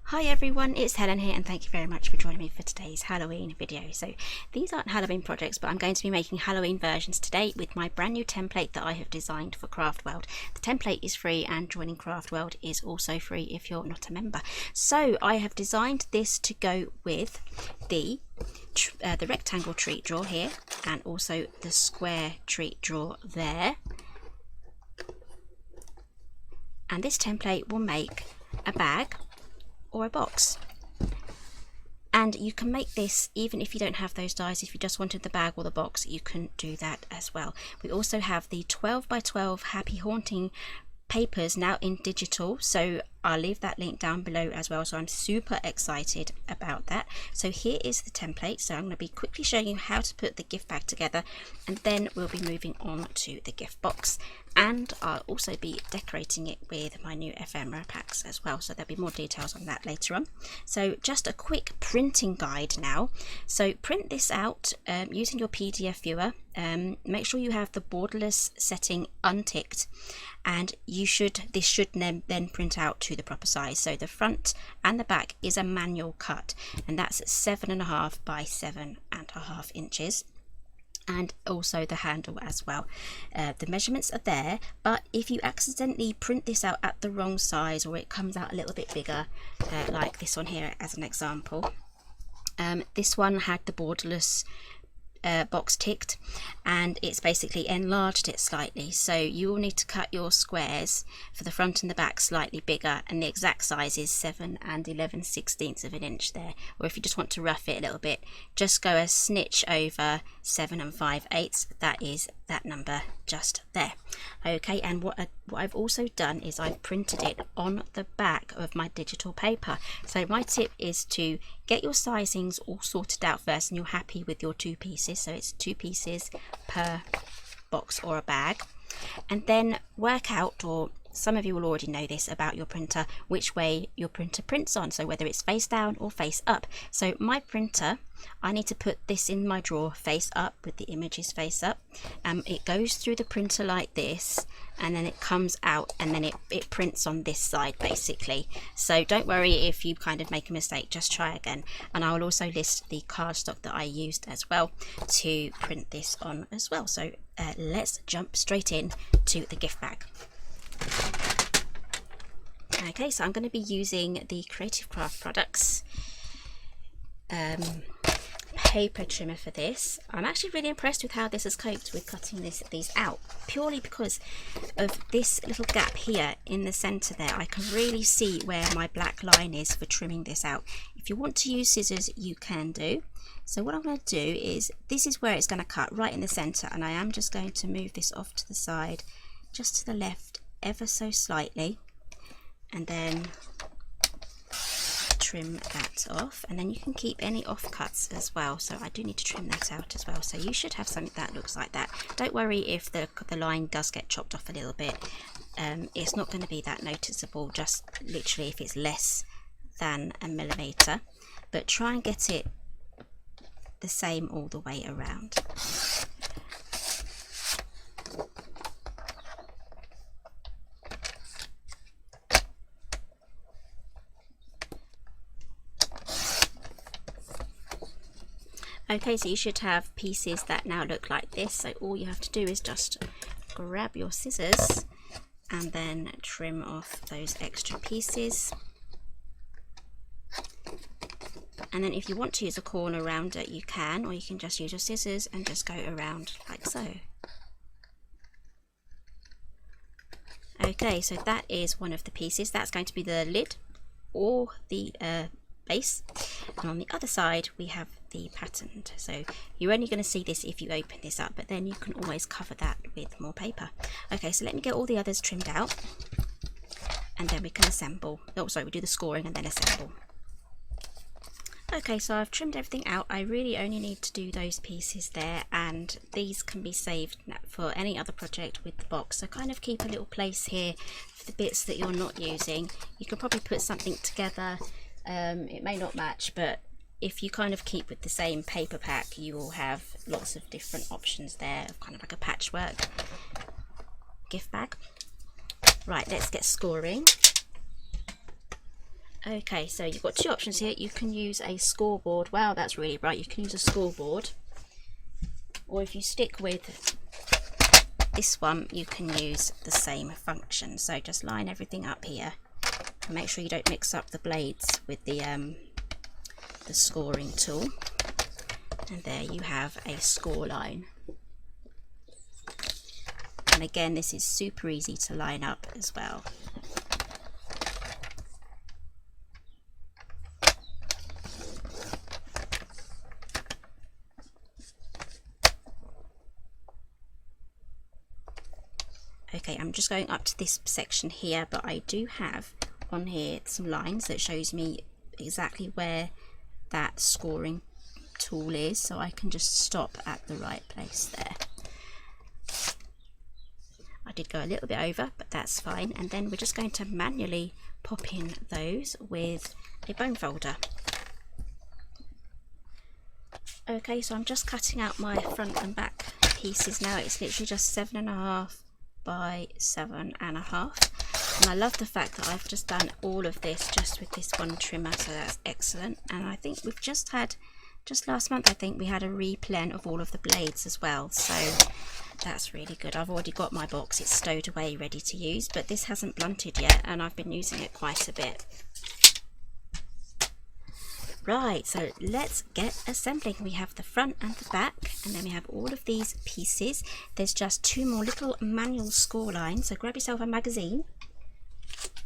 Hi everyone, it's Helen here and thank you very much for joining me for today's Halloween video. So these aren't Halloween projects, but I'm going to be making Halloween versions today with my brand new template that I have designed for Craft World. The template is free and joining Craft World is also free if you're not a member. So I have designed this to go with the rectangle treat drawer here and also the square treat drawer there. And this template will make a bag or a box, and you can make this even if you don't have those dies. If you just wanted the bag or the box, you can do that as well. We also have the 12 by 12 Happy Haunting papers now in digital, so I'll leave that link down below as well. So I'm super excited about that. So here is the template. So I'm going to be quickly showing you how to put the gift bag together, and then we'll be moving on to the gift box, and I'll also be decorating it with my new ephemera packs as well. So there'll be more details on that later on. So just a quick printing guide now. So print this out using your PDF viewer. Make sure you have the borderless setting unticked, and this should then print out to the proper size. So the front and the back is a manual cut, and that's 7.5 by 7.5 inches. And also the handle as well. The measurements are there, but if you accidentally print this out at the wrong size, or it comes out a little bit bigger, like this one here as an example, this one had the borderless box ticked, and it's basically enlarged it slightly. So you will need to cut your squares for the front and the back slightly bigger, and the exact size is 7 11/16 of an inch there. Or if you just want to rough it a little bit, just go a snitch over 7 5/8. That is that number just there. Okay, and what I've also done is I've printed it on the back of my digital paper. So my tip is to get your sizings all sorted out first, and you're happy with your 2 pieces. So it's 2 pieces per box or a bag, and then work out, or some of you will already know this about your printer, which way your printer prints on, so whether it's face down or face up. So my printer, I need to put this in my drawer face up with the images face up. It goes through the printer like this, and then it comes out, and then it prints on this side basically. So don't worry if you kind of make a mistake, just try again. And I will also list the cardstock that I used as well to print this on as well. So let's jump straight in to the gift bag. Okay, so I'm going to be using the Creative Craft Products paper trimmer for this. I'm actually really impressed with how this has coped with cutting these out, purely because of this little gap here in the center there. I can really see where my black line is for trimming this out. If you want to use scissors, you can do. So what I'm going to do is, this is where it's going to cut right in the center, and I am just going to move this off to the side, just to the left ever so slightly, and then trim that off. And then you can keep any offcuts as well, so I do need to trim that out as well. So you should have something that looks like that. Don't worry if the line does get chopped off a little bit. It's not going to be that noticeable, just literally if it's less than a millimeter, but try and get it the same all the way around. Okay, so you should have pieces that now look like this. So all you have to do is just grab your scissors and then trim off those extra pieces. And then if you want to use a corner around it, you can, or you can just use your scissors and just go around like so. Okay, so that is one of the pieces. That's going to be the lid or the base, and on the other side we have the patterned. So you're only going to see this if you open this up, but then you can always cover that with more paper. Okay, so let me get all the others trimmed out, and then we can assemble. Oh, sorry, we do the scoring and then assemble. Okay, so I've trimmed everything out. I really only need to do those pieces there, and these can be saved for any other project with the box. So kind of keep a little place here for the bits that you're not using. You could probably put something together. It may not match, but if you kind of keep with the same paper pack, you will have lots of different options there, kind of like a patchwork gift bag. Right, let's get scoring. Okay, so you've got two options here. You can use a scoreboard. Wow, that's really bright. You can use a scoreboard, or if you stick with this one, you can use the same function. So just line everything up here and make sure you don't mix up the blades with the scoring tool. And there you have a score line. And again, this is super easy to line up as well. Okay, I'm just going up to this section here, but I do have on here some lines that shows me exactly where that scoring tool is, so I can just stop at the right place there. I did go a little bit over, but that's fine. And then we're just going to manually pop in those with a bone folder. Okay, so I'm just cutting out my front and back pieces now. It's literally just 7.5 by 7.5, and I love the fact that I've just done all of this just with this one trimmer, so that's excellent. And I think we've just last month, I think we had a replen of all of the blades as well, so that's really good. I've already got my box, it's stowed away ready to use, but this hasn't blunted yet and I've been using it quite a bit. Right, so let's get assembling. We have the front and the back, and then we have all of these pieces. There's just two more little manual score lines, so grab yourself a magazine.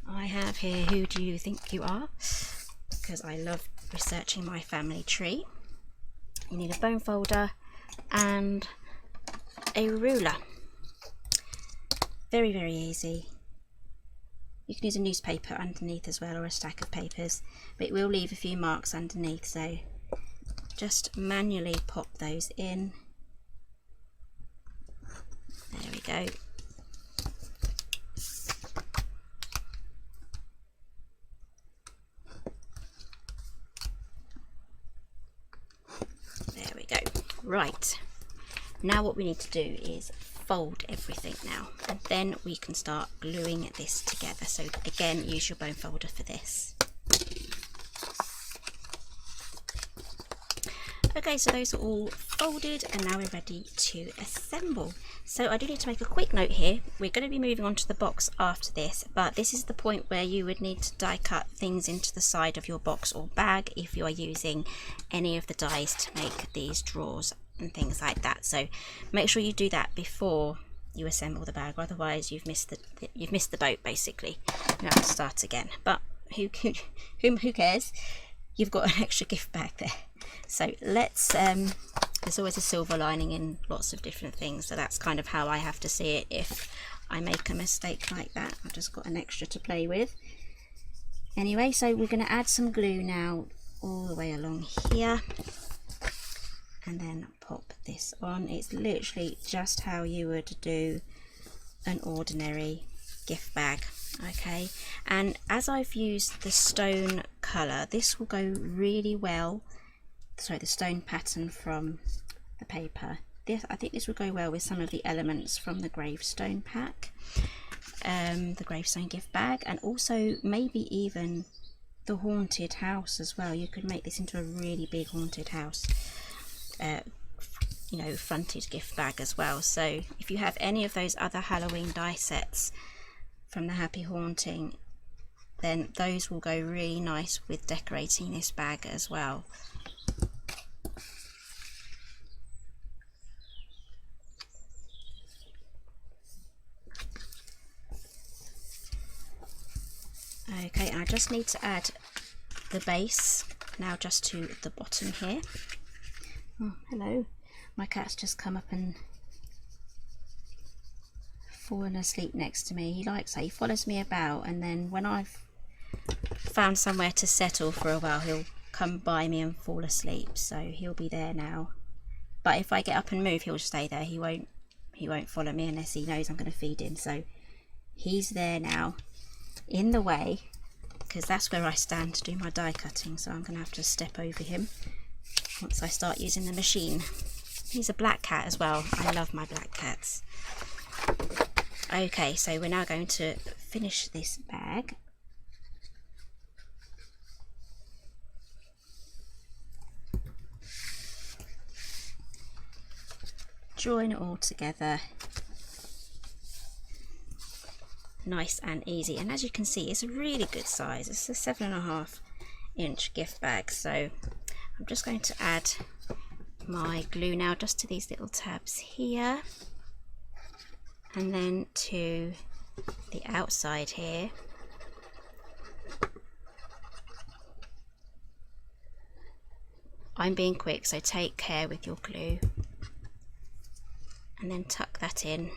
I have here Who Do You Think You Are, because I love researching my family tree. You need a bone folder and a ruler. Very, very easy. You can use a newspaper underneath as well, or a stack of papers, but it will leave a few marks underneath, so just manually pop those in. There we go. There we go. Right, now what we need to do is fold everything now, and then we can start gluing this together. So again, use your bone folder for this. Okay, so those are all folded, and now we're ready to assemble. So I do need to make a quick note here. We're going to be moving on to the box after this, but this is the point where you would need to die cut things into the side of your box or bag if you are using any of the dies to make these drawers and things like that. So make sure you do that before you assemble the bag, otherwise you've missed the boat basically. You have to start again, but who cares? You've got an extra gift bag there. So let's there's always a silver lining in lots of different things, so that's kind of how I have to see it if I make a mistake like that. I've just got an extra to play with. Anyway, so we're going to add some glue now all the way along here, and then pop this on. It's literally just how you would do an ordinary gift bag. Okay, and as I've used the stone colour, this will go really well, sorry, the stone pattern from the paper. I think this will go well with some of the elements from the gravestone pack, the gravestone gift bag, and also maybe even the haunted house as well. You could make this into a really big haunted house, you know, fronted gift bag as well. So if you have any of those other Halloween die sets from the Happy Haunting, then those will go really nice with decorating this bag as well. Okay, and I just need to add the base now just to the bottom here. Oh, hello. My cat's just come up and fallen asleep next to me. He likes that. He follows me about, and then when I've found somewhere to settle for a while, he'll come by me and fall asleep. So he'll be there now. But if I get up and move, he'll stay there. He won't follow me unless he knows I'm going to feed him. So he's there now, in the way, because that's where I stand to do my die cutting. So I'm going to have to step over him once I start using the machine. He's a black cat as well. I love my black cats. Okay, so we're now going to finish this bag. join it all together. Nice and easy, and as you can see, it's a really good size. It's a 7.5-inch gift bag. So I'm just going to add my glue now just to these little tabs here, and then to the outside here. I'm being quick, so take care with your glue, and then tuck that in.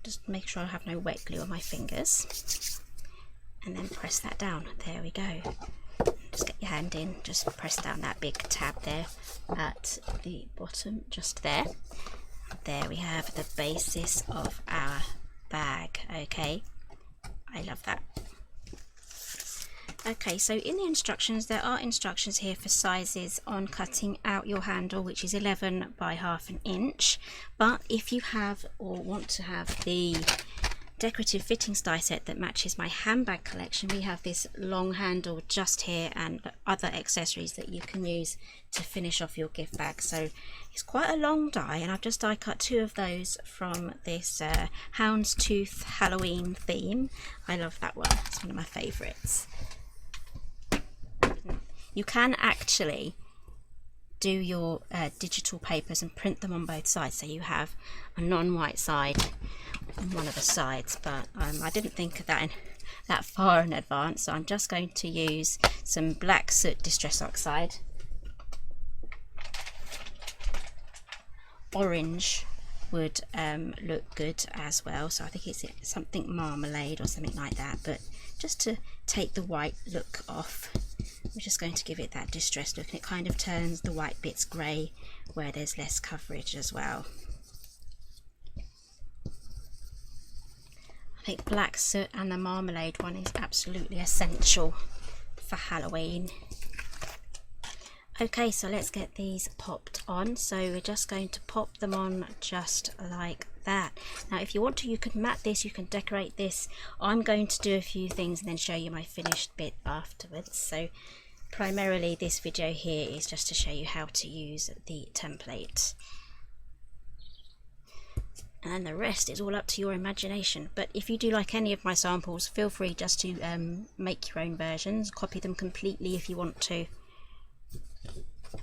Just make sure I have no wet glue on my fingers, and then press that down. There we go. Just get your hand in, just press down that big tab there at the bottom, just there. There we have the basis of our bag. Okay, I love that. Okay, so in the instructions, there are instructions here for sizes on cutting out your handle, which is 11 by ½ an inch. But if you have or want to have the decorative fittings die set that matches my handbag collection, we have this long handle just here and other accessories that you can use to finish off your gift bag. So it's quite a long die, and I've just die cut 2 of those from this houndstooth Halloween theme. I love that one, it's one of my favourites. You can actually do your digital papers and print them on both sides, so you have a non-white side on one of the sides, but I didn't think of that that far in advance, so I'm just going to use some black soot distress oxide. Orange would look good as well, so I think it's something marmalade or something like that, but just to take the white look off, we're just going to give it that distressed look, and it kind of turns the white bits grey where there's less coverage as well. I think black soot and the marmalade one is absolutely essential for Halloween. Okay, so let's get these popped on. So we're just going to pop them on just like that. Now if you want to, you could mat this, you can decorate this. I'm going to do a few things and then show you my finished bit afterwards. So primarily this video here is just to show you how to use the template, and the rest is all up to your imagination. But if you do like any of my samples, feel free just to make your own versions, copy them completely if you want to.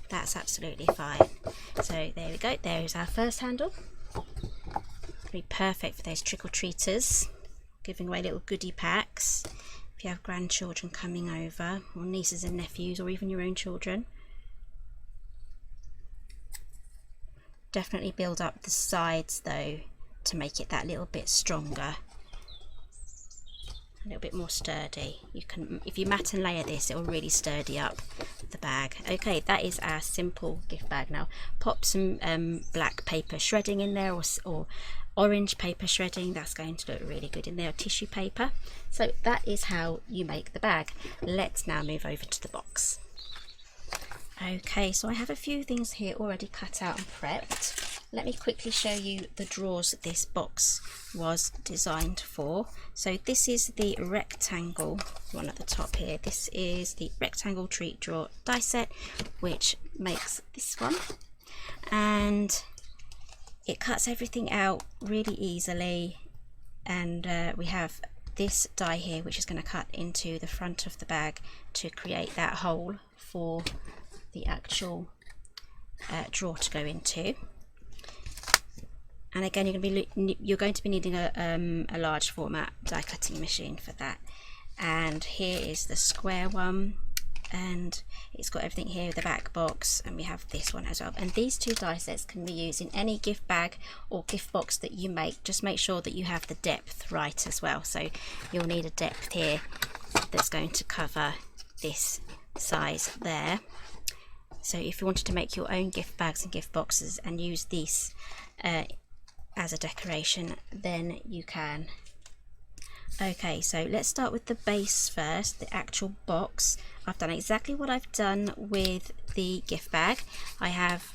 That's absolutely fine. So there we go, there is our first handle. It'll be perfect for those trick-or-treaters giving away little goodie packs, if you have grandchildren coming over, or nieces and nephews, or even your own children. Definitely build up the sides though to make it that little bit stronger, a little bit more sturdy. You can, if you mat and layer this, it will really sturdy up the bag. Okay, that is our simple gift bag. Now pop some black paper shredding in there, or orange paper shredding. That's going to look really good in there, tissue paper. So that is how you make the bag. Let's now move over to the box. Okay, so I have a few things here already cut out and prepped. Let me quickly show you the drawers that this box was designed for. So this is the rectangle one at the top here. This is the rectangle treat drawer die set, which makes this one, and it cuts everything out really easily. And we have this die here, which is going to cut into the front of the bag to create that hole for the actual drawer to go into. And again, you're going to be needing a large format die cutting machine for that. And here is the square one, and it's got everything here, the back box, and we have this one as well. And these two die sets can be used in any gift bag or gift box that you make. Just make sure that you have the depth right as well. So you'll need a depth here that's going to cover this size there. So if you wanted to make your own gift bags and gift boxes and use this as a decoration, then you can. Okay, so let's start with the base first, the actual box. I've done exactly what I've done with the gift bag. I have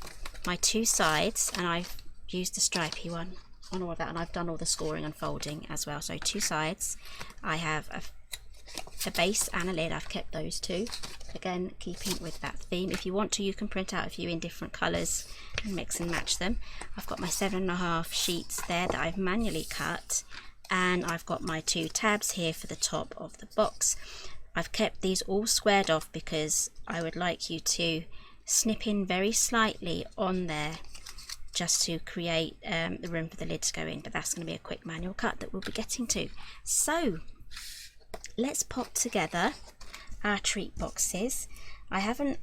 my two sides, and I've used the stripy one on all of that, and I've done all the scoring and folding as well. So 2 sides, I have a base and a lid. I've kept those 2, again keeping with that theme. If you want to, you can print out a few in different colours and mix and match them. I've got my 7.5 sheets there that I've manually cut, and I've got my 2 tabs here for the top of the box. I've kept these all squared off because I would like you to snip in very slightly on there just to create the room for the lid to go in, but that's going to be a quick manual cut that we'll be getting to. So let's pop together our treat boxes. I haven't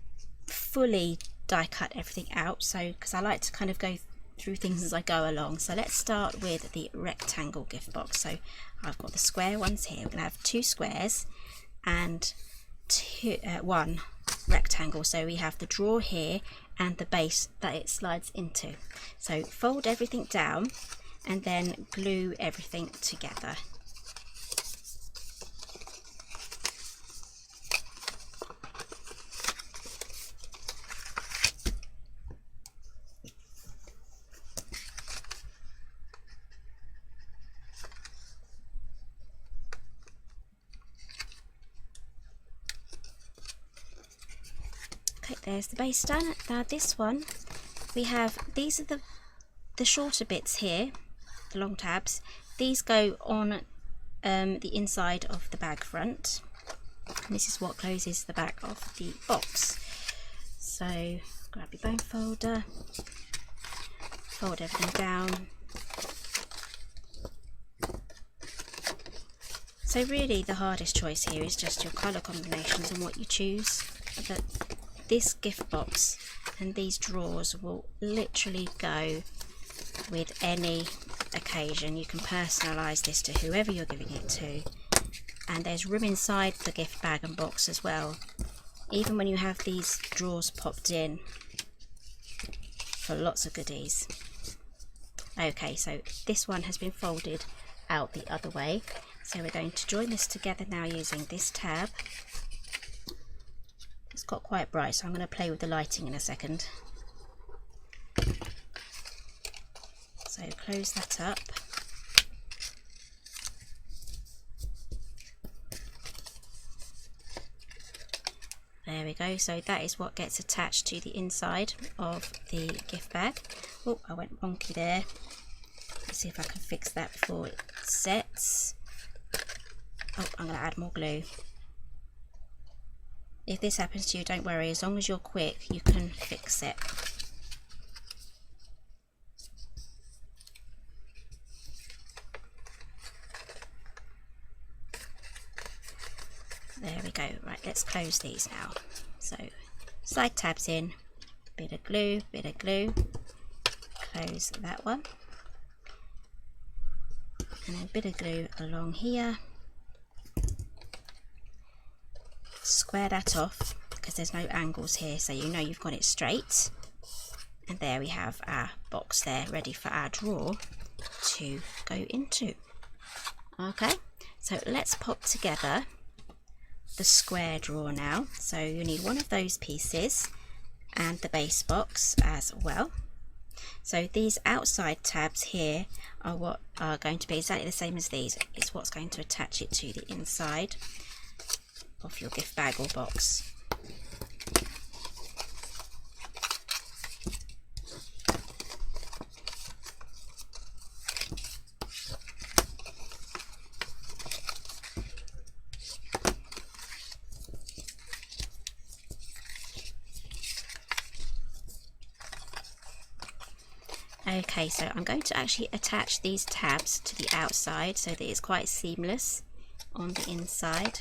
fully die cut everything out, so because I like to kind of go through things as I go along. So let's start with the rectangle gift box. So I've got the square ones here. We're going to have 2 squares and 1 rectangle. So we have the drawer here and the base that it slides into. So fold everything down and then glue everything together. Okay, there's the base done. Now this one, we have, these are the shorter bits here, the long tabs. These go on the inside of the bag front. And this is what closes the back of the box. So grab your bone folder, fold everything down. So really the hardest choice here is just your colour combinations and what you choose. But this gift box and these drawers will literally go with any occasion. You can personalise this to whoever you're giving it to, and there's room inside the gift bag and box as well, even when you have these drawers popped in, for lots of goodies. Okay, so this one has been folded out the other way, so we're going to join this together now using this tab. It's got quite bright, so I'm going to play with the lighting in a second. So close that up. There we go. So that is what gets attached to the inside of the gift bag. Oh, I went wonky there. Let's see if I can fix that before it sets. Oh, I'm going to add more glue. If this happens to you, don't worry, as long as you're quick you can fix it. There we go. Right, let's close these now. So side tabs in, bit of glue, close that one, and then a bit of glue along here. Square that off because there's no angles here, so you know you've got it straight. And there we have our box there ready for our drawer to go into. Okay, so let's pop together the square drawer now. So you need one of those pieces and the base box as well. So these outside tabs here are what are going to be exactly the same as these. It's what's going to attach it to the inside of your gift bag or box. Okay, so I'm going to actually attach these tabs to the outside so that it's quite seamless on the inside.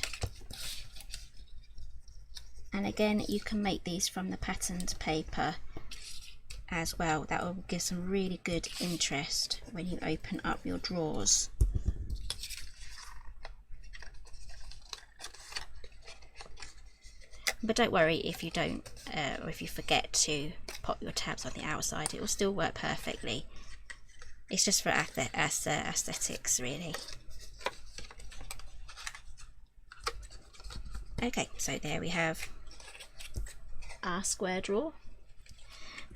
And again, you can make these from the patterned paper as well. That will give some really good interest when you open up your drawers. But don't worry if you don't, or if you forget to pop your tabs on the outside, it will still work perfectly. It's just for aesthetics, really. Okay, so there we have our square drawer.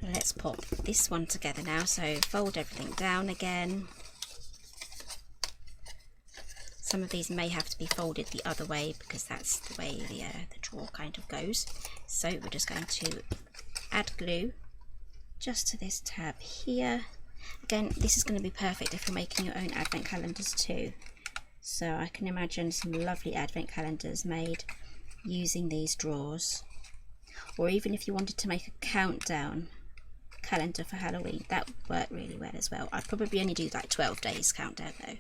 Let's pop this one together now. So fold everything down again. Some of these may have to be folded the other way because that's the way the drawer kind of goes. So we're just going to add glue just to this tab here. Again, this is going to be perfect if you're making your own advent calendars too. So I can imagine some lovely advent calendars made using these drawers. Or even if you wanted to make a countdown calendar for Halloween, that would work really well as well. I'd probably only do like 12 days countdown though.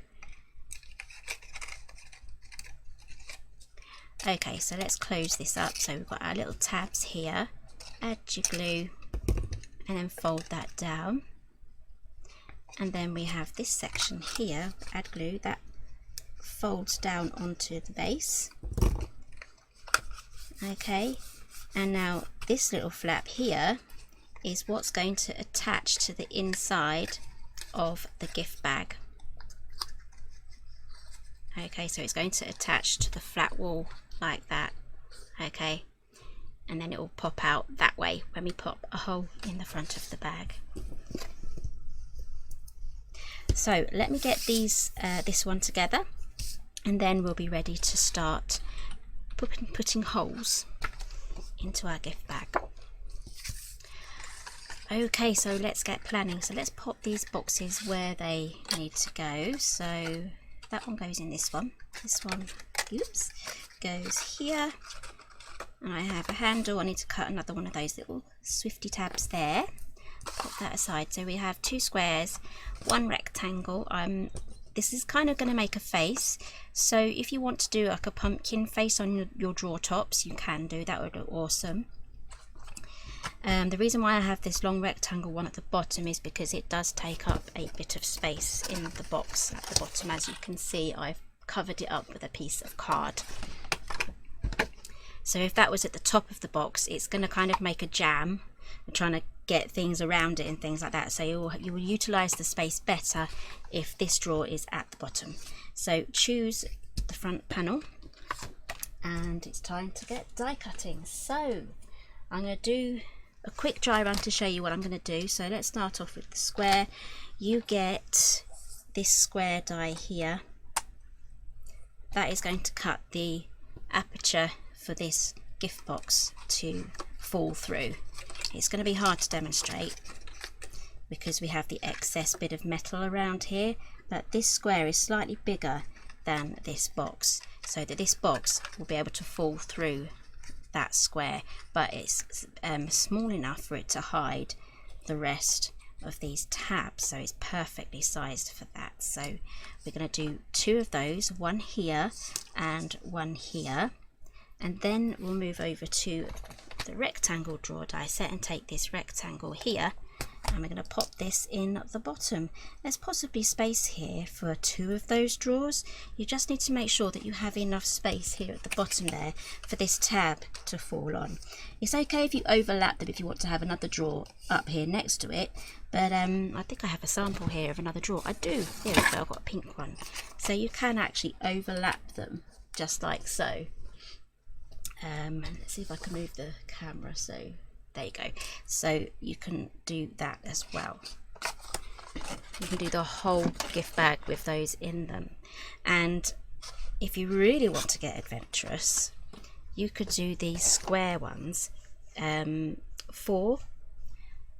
Okay, so let's close this up. So we've got our little tabs here. Add your glue and then fold that down. And then we have this section here, add glue, that folds down onto the base. Okay, and now this little flap here is what's going to attach to the inside of the gift bag. Okay, so it's going to attach to the flat wall like that. Okay, and then it will pop out that way when we pop a hole in the front of the bag. So let me get these this one together, and then we'll be ready to start putting holes into our gift bag. Okay, so let's get planning. So let's pop these boxes where they need to go. So that one goes in this one oops, goes here, and I have a handle. I need to cut another one of those little swifty tabs there. Put that aside. So we have 2 squares, 1 rectangle. This is kind of going to make a face, so if you want to do like a pumpkin face on your drawer tops, you can do that. Would look awesome. The reason why I have this long rectangle one at the bottom is because it does take up a bit of space in the box at the bottom. As you can see, I've covered it up with a piece of card. So if that was at the top of the box, it's going to kind of make a jam. We're trying to get things around it and things like that, so you will utilize the space better if this drawer is at the bottom. So choose the front panel, and it's time to get die cutting. So I'm going to do a quick dry run to show you what I'm going to do. So let's start off with the square. You get this square die here. That is going to cut the aperture for this gift box to fall through. It's going to be hard to demonstrate because we have the excess bit of metal around here, but this square is slightly bigger than this box, so that this box will be able to fall through that square, but it's small enough for it to hide the rest of these tabs, so it's perfectly sized for that. So we're going to do 2 of those, one here and one here, and then we'll move over to the rectangle drawer die set and take this rectangle here, and we're going to pop this in the bottom. There's possibly space here for 2 of those drawers. You just need to make sure that you have enough space here at the bottom there for this tab to fall on. It's okay if you overlap them if you want to have another drawer up here next to it, but I think I have a sample here of another drawer. I do. There we go, I've got a pink one. So you can actually overlap them just like so. Let's see if I can move the camera. So there you go. So you can do that as well. You can do the whole gift bag with those in them. And if you really want to get adventurous, you could do these square ones, 4.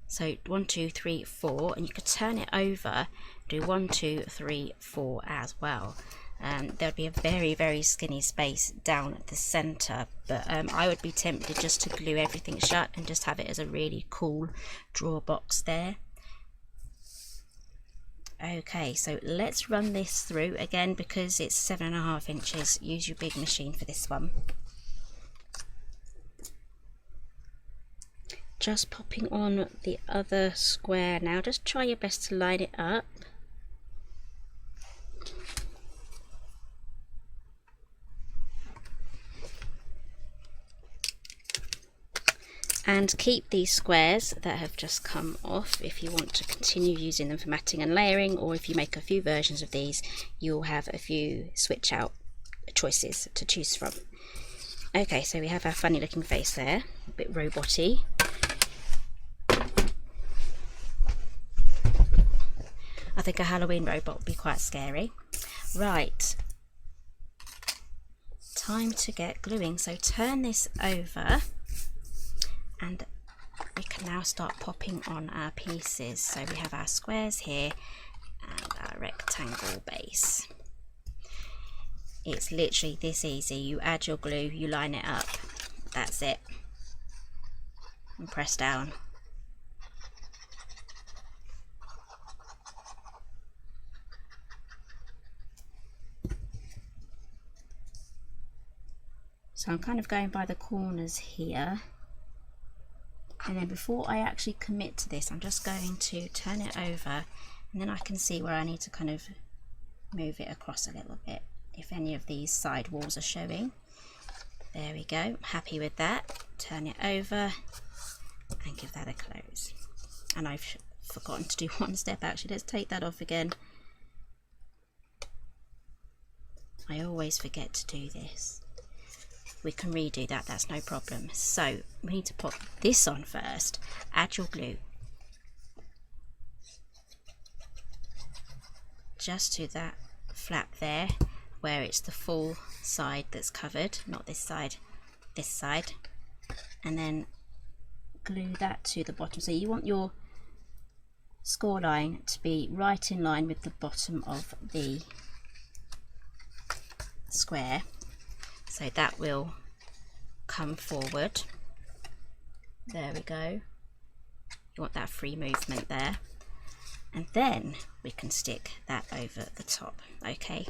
So 1, 2, 3, 4, and you could turn it over, do 1, 2, 3, 4 as well. There would be a very, very skinny space down at the center, but I would be tempted just to glue everything shut and just have it as a really cool drawer box there. Okay, so let's run this through again because it's 7.5 inches. Use your big machine for this one. Just popping on the other square now. Just try your best to line it up. And keep these squares that have just come off if you want to continue using them for matting and layering, or if you make a few versions of these, you'll have a few switch out choices to choose from. Okay, so we have our funny looking face there, a bit robot-y. I think a Halloween robot would be quite scary. Right, time to get gluing. So turn this over and we can now start popping on our pieces. So we have our squares here and our rectangle base. It's literally this easy. You add your glue, you line it up, that's it, and press down. So I'm kind of going by the corners here, and then before I actually commit to this, I'm just going to turn it over, and then I can see where I need to kind of move it across a little bit if any of these side walls are showing. There we go, I'm happy with that. Turn it over and give that a close. And I've forgotten to do one step actually. Let's take that off again. I always forget to do this. We can redo that, that's no problem. So we need to pop this on first. Add your glue just to that flap there where it's the full side that's covered, not this side, this side, and then glue that to the bottom. So you want your score line to be right in line with the bottom of the square, so that will come forward. There we go. You want that free movement there, and then we can stick that over the top. Okay.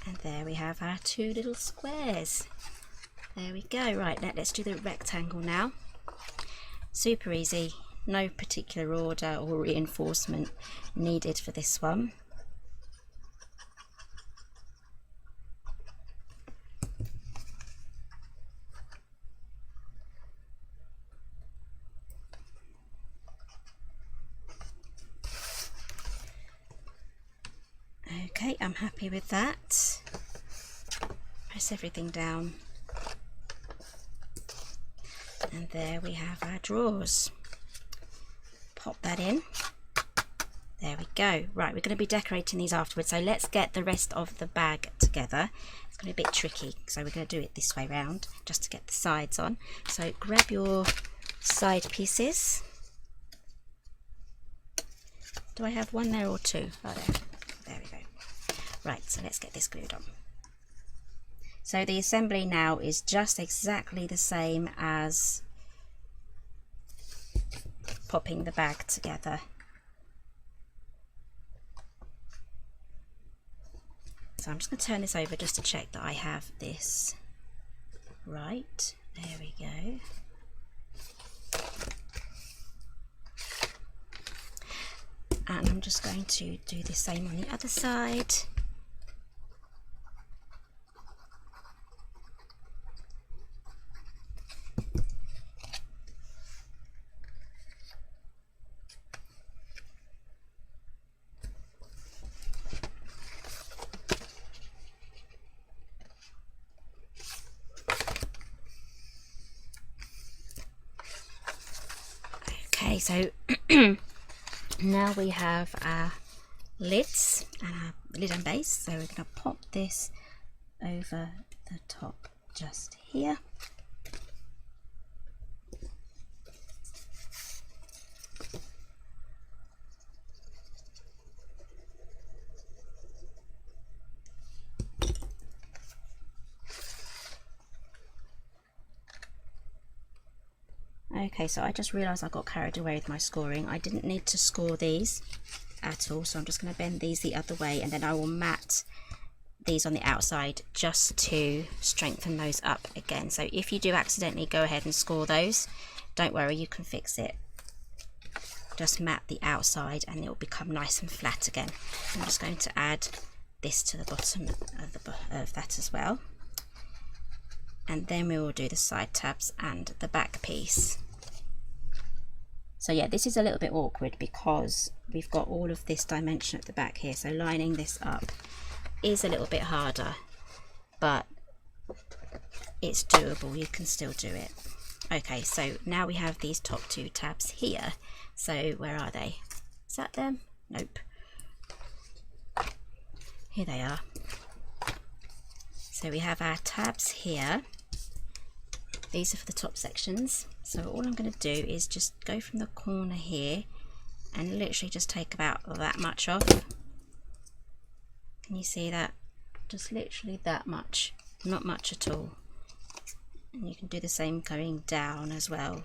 And there we have our two little squares. There we go. Right, let's do the rectangle now. Super easy, no particular order or reinforcement needed for this one. Okay, I'm happy with that. Press everything down. And there we have our drawers. Pop that in. There we go. Right, we're going to be decorating these afterwards, so let's get the rest of the bag together. It's going to be a bit tricky, so we're going to do it this way round, just to get the sides on. So grab your side pieces. Do I have one there or two? Oh, there we go. Right, so let's get this glued on. So the assembly now is just exactly the same as popping the bag together. So I'm just going to turn this over just to check that I have this right. There we go. And I'm just going to do the same on the other side. Okay, so now we have our lids and our lid and base, so we're going to pop this over the top just here. Okay, so I just realised I got carried away with my scoring. I didn't need to score these at all, so I'm just going to bend these the other way, and then I will mat these on the outside just to strengthen those up again. So if you do accidentally go ahead and score those, don't worry, you can fix it. Just mat the outside and it will become nice and flat again. I'm just going to add this to the bottom of that as well. and then we will do the side tabs and the back piece. So yeah, this is a little bit awkward because we've got all of this dimension at the back here, so lining this up is a little bit harder, but it's doable, you can still do it. Okay, so now we have these top two tabs here. So where are they? Is that them? Nope. Here they are. So we have our tabs here. These are for the top sections. So all I'm going to do is just go from the corner here and literally just take about that much off. Can you see that? Just literally that much, not much at all. And you can do the same going down as well.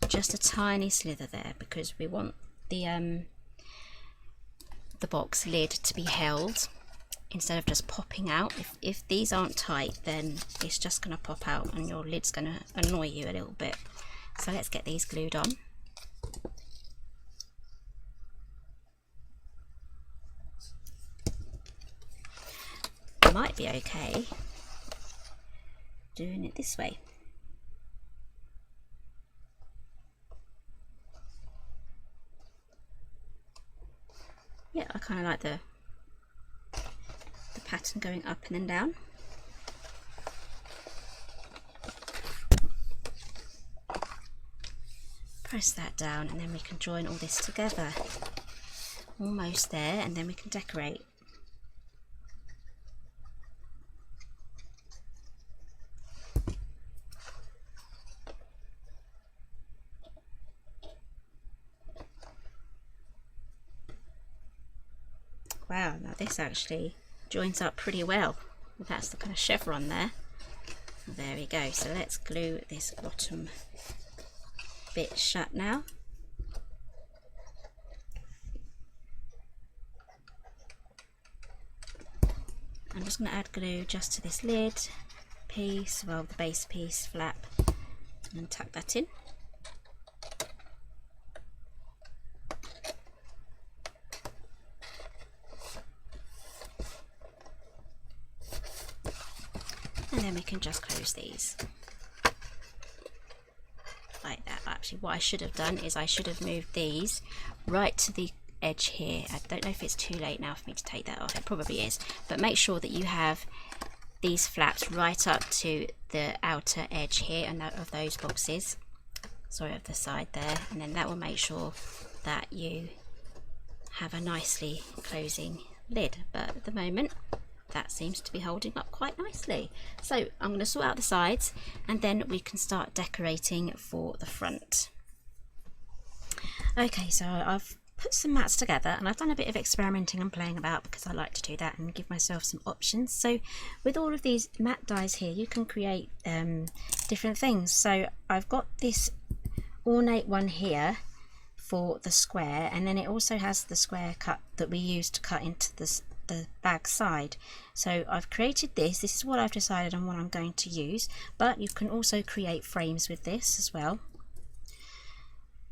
Just a tiny slither there because we want the box lid to be held instead of just popping out. If these aren't tight, then it's just going to pop out and your lid's going to annoy you a little bit. So let's get these glued on. Might be okay doing it this way. Yeah, I kind of like the pattern going up and then down. Press that down and then we can join all this together. Almost there, and then we can decorate. Wow, now this actually joins up pretty well. That's the kind of chevron there. There we go. So let's glue this bottom bit shut now. I'm just going to add glue just to this lid piece, well, the base piece flap, and tuck that in. And then we can just close these like that. Actually, what I should have done is I should have moved these right to the edge here. I don't know if it's too late now for me to take that off. It probably is, but make sure that you have these flaps right up to the outer edge here and of those boxes, sorry, of the side there, and then that will make sure that you have a nicely closing lid. But at the moment that seems to be holding up quite nicely. So I'm going to sort out the sides and then we can start decorating for the front. Okay, so I've put some mats together and I've done a bit of experimenting and playing about because I like to do that and give myself some options. So with all of these mat dies here, you can create different things. So I've got this ornate one here for the square, and then it also has the square cut that we use to cut into the bag side. So I've created this. This is what I've decided on what I'm going to use, but you can also create frames with this as well.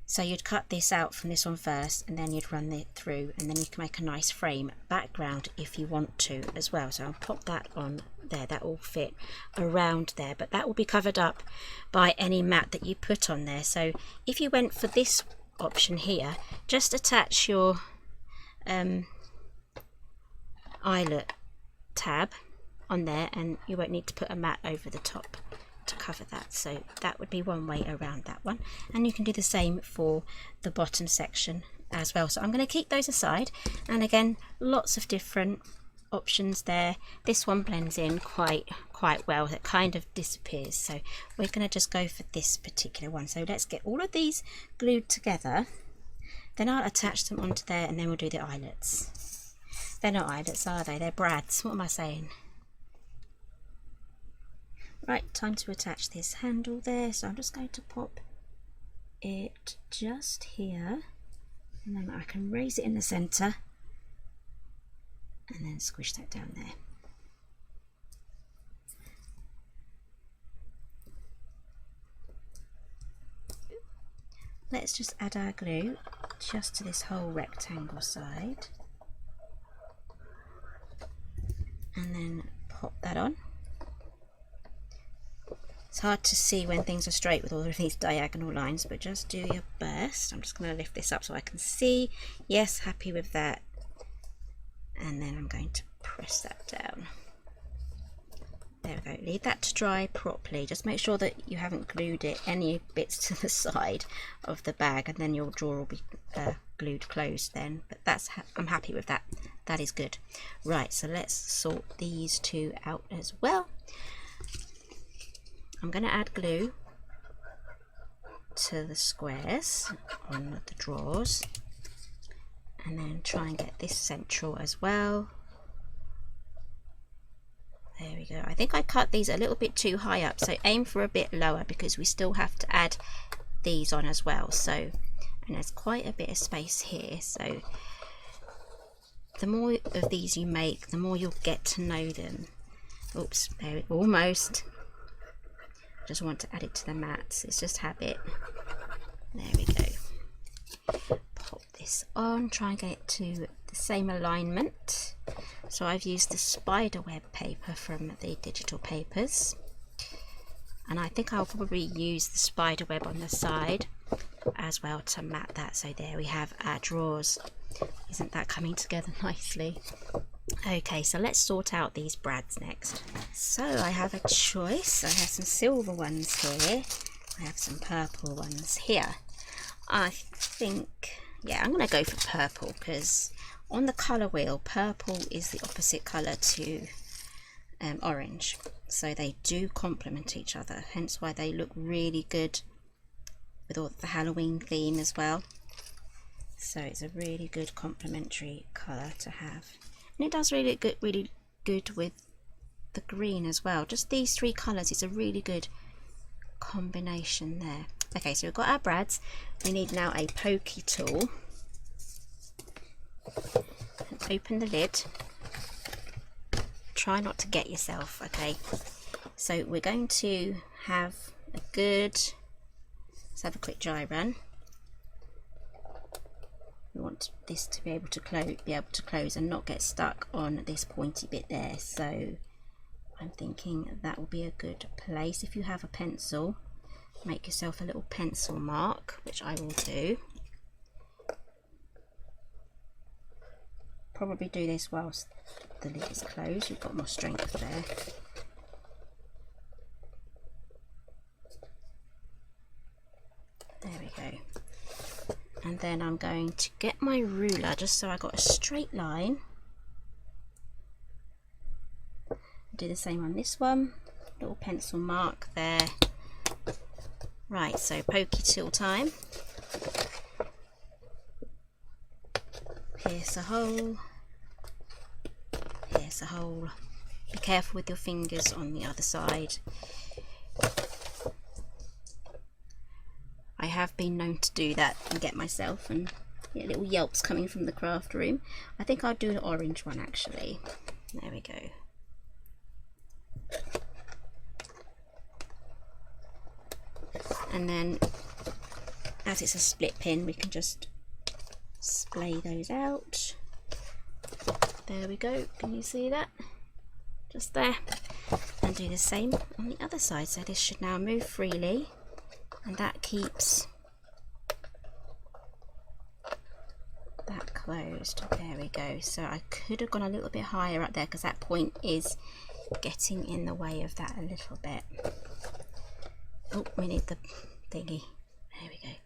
So you'd cut this out from this one first and then you'd run it through, and then you can make a nice frame background if you want to as well. So I'll pop that on there. That will fit around there, but that will be covered up by any mat that you put on there. So if you went for this option here, just attach your eyelet tab on there and you won't need to put a mat over the top to cover that. So that would be one way around that one, and you can do the same for the bottom section as well. So I'm going to keep those aside, and again, lots of different options there. This one blends in quite well. It kind of disappears, so we're going to just go for this particular one. So let's get all of these glued together, then I'll attach them onto there, and then we'll do the eyelets. They're not eyelets, are they? They're brads. What am I saying? Right, time to attach this handle there. So I'm just going to pop it just here, and then I can raise it in the centre and then squish that down there. Let's just add our glue just to this whole rectangle side, and then pop that on. It's hard to see when things are straight with all of these diagonal lines, but just do your best. I'm just going to lift this up so I can see. Yes, happy with that. And then I'm going to press that down. There we go. Leave that to dry properly. Just make sure that you haven't glued any bits to the side of the bag, and then your drawer will be glued closed then. But I'm happy with that. That is good. Right, so let's sort these two out as well. I'm going to add glue to the squares on the drawers, and then try and get this central as well. There we go. I think I cut these a little bit too high up, so aim for a bit lower because we still have to add these on as well. So, and there's quite a bit of space here, so the more of these you make, the more you'll get to know them. Oops, there, almost. Just want to add it to the mats. It's just habit. There we go. Pop this on. Try and get it to the same alignment. So I've used the spider web paper from the digital papers, and I think I'll probably use the spider web on the side as well to mat that. So there we have our drawers. Isn't that coming together nicely? Okay, so let's sort out these brads next. So I have a choice. I have some silver ones here. I have some purple ones here. I think, yeah, I'm going to go for purple because on the colour wheel, purple is the opposite colour to orange. So they do complement each other, hence why they look really good with all the Halloween theme as well. So it's a really good complementary colour to have. And it does really good with the green as well. Just these three colours, it's a really good combination there. Okay, so we've got our brads. We need now a pokey tool. And open the lid. Try not to get yourself, okay? So we're going to have a good, let's have a quick dry run. We want this to be able to close and not get stuck on this pointy bit there. So I'm thinking that will be a good place. If you have a pencil, make yourself a little pencil mark, which I will do. Probably do this whilst the lid is closed. You've got more strength there. There we go. And then I'm going to get my ruler just so I got a straight line. Do the same on this one. Little pencil mark there. Right, so pokey tool time. Pierce a hole. Pierce a hole. Be careful with your fingers on the other side. I have been known to do that and get myself and get little yelps coming from the craft room. I think I'll do an orange one actually. There we go. And then as it's a split pin, we can just splay those out. There we go. Can you see that? Just there. And do the same on the other side. So this should now move freely. And that keeps that closed. There we go. So I could have gone a little bit higher up there because that point is getting in the way of that a little bit. Oh, we need the thingy. There we go.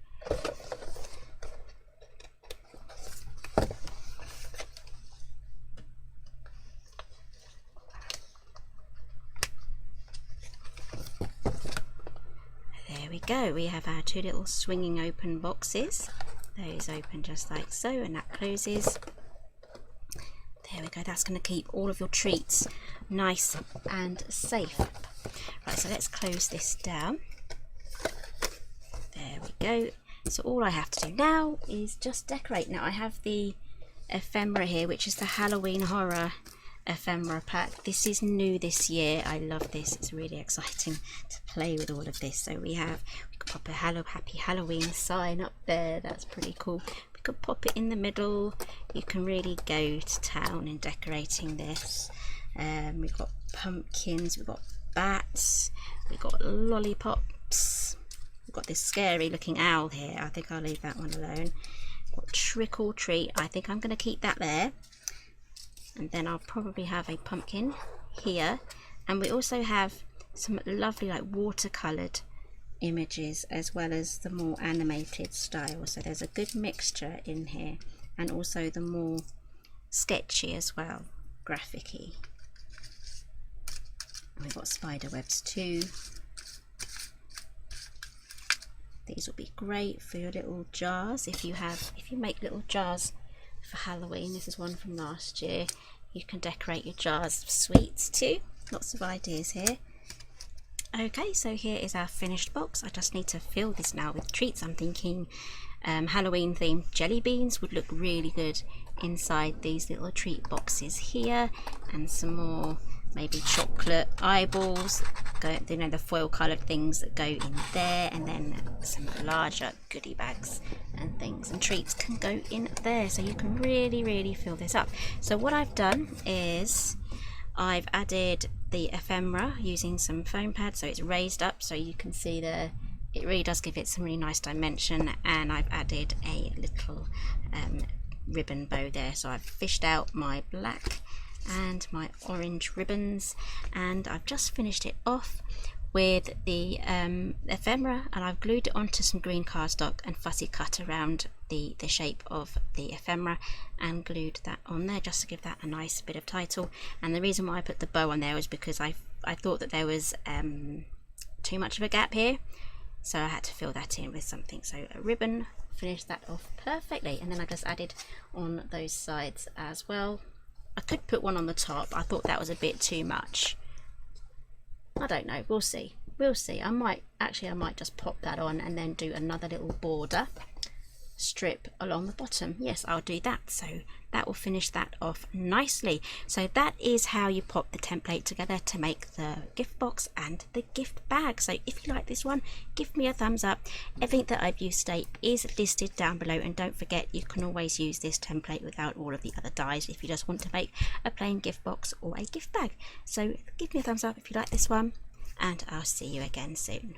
There we go. We have our two little swinging open boxes. Those open just like so, and that closes. There we go. That's going to keep all of your treats nice and safe. Right, so let's close this down. There we go. So all I have to do now is just decorate. Now I have the Ephemera here, which is the Halloween horror ephemera pack. This is new this year. I love this. It's really exciting to play with all of this. So we could pop a happy Halloween sign up there. That's pretty cool. We You could pop it in the middle. You can really go to town in decorating this. We've got pumpkins, we've got bats, we've got lollipops, we've got this scary looking owl here. I think I'll leave that one alone. We've got trick or treat. I think I'm going to keep that there. And then I'll probably have a pumpkin here. And we also have some lovely like watercoloured images as well as the more animated style. So there's a good mixture in here, and also the more sketchy as well, graphic-y. We've got spider webs too. These will be great for your little jars if you make little jars for Halloween. This is one from last year. You can decorate your jars of sweets too. Lots of ideas here. Okay, so here is our finished box. I just need to fill this now with treats. I'm thinking Halloween themed jelly beans would look really good inside these little treat boxes here, and some more maybe chocolate eyeballs, you know, the foil coloured things that go in there, and then some larger goodie bags and things, and treats can go in there, so you can really fill this up. So what I've done is I've added the ephemera using some foam pads, so it's raised up so you can see it really does give it some really nice dimension, and I've added a little ribbon bow there. So I've fished out my black and my orange ribbons, and I've just finished it off with the ephemera, and I've glued it onto some green cardstock and fussy cut around the shape of the ephemera and glued that on there just to give that a nice bit of title. And the reason why I put the bow on there was because I thought that there was too much of a gap here, so I had to fill that in with something. So a ribbon finished that off perfectly, and then I just added on those sides as well. I could put one on the top. I thought that was a bit too much. I don't know, we'll see. I might just pop that on and then do another little border strip along the bottom. Yes, I'll do that. So that will finish that off nicely. So that is how you pop the template together to make the gift box and the gift bag. So if you like this one, give me a thumbs up. Everything that I've used today is listed down below, and don't forget you can always use this template without all of the other dies if you just want to make a plain gift box or a gift bag. So give me a thumbs up if you like this one, and I'll see you again soon.